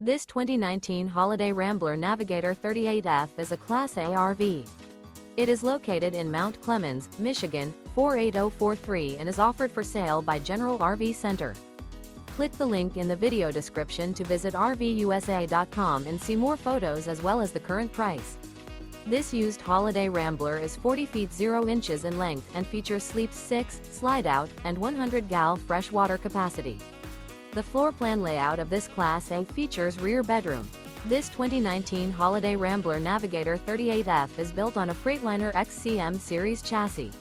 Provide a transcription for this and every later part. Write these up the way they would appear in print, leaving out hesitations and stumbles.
This 2019 Holiday Rambler Navigator 38F is a Class A RV. It is located in Mount Clemens, Michigan, 48043 and is offered for sale by General RV Center. Click the link in the video description to visit RVUSA.com and see more photos as well as the current price. This used Holiday Rambler is 40 feet 0 inches in length and features sleep 6, slide-out, and 100 gal freshwater capacity. The floor plan layout of this Class A features rear bedroom. This 2019 Holiday Rambler Navigator 38F is built on a Freightliner XCM Series chassis.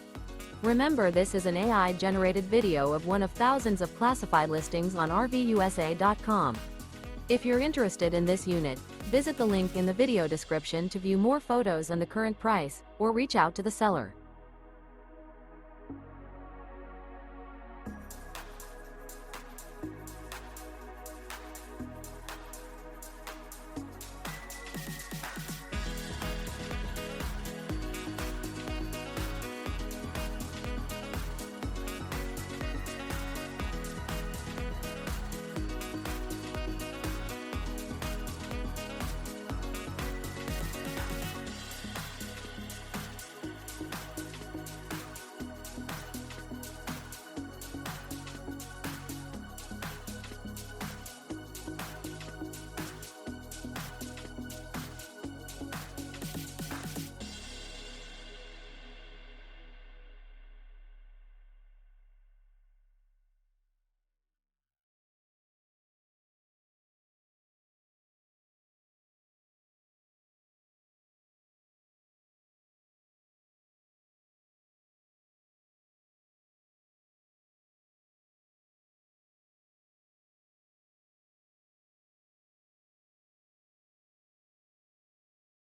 Remember, this is an AI-generated video of one of thousands of classified listings on RVUSA.com. If you're interested in this unit, visit the link in the video description to view more photos and the current price, or reach out to the seller.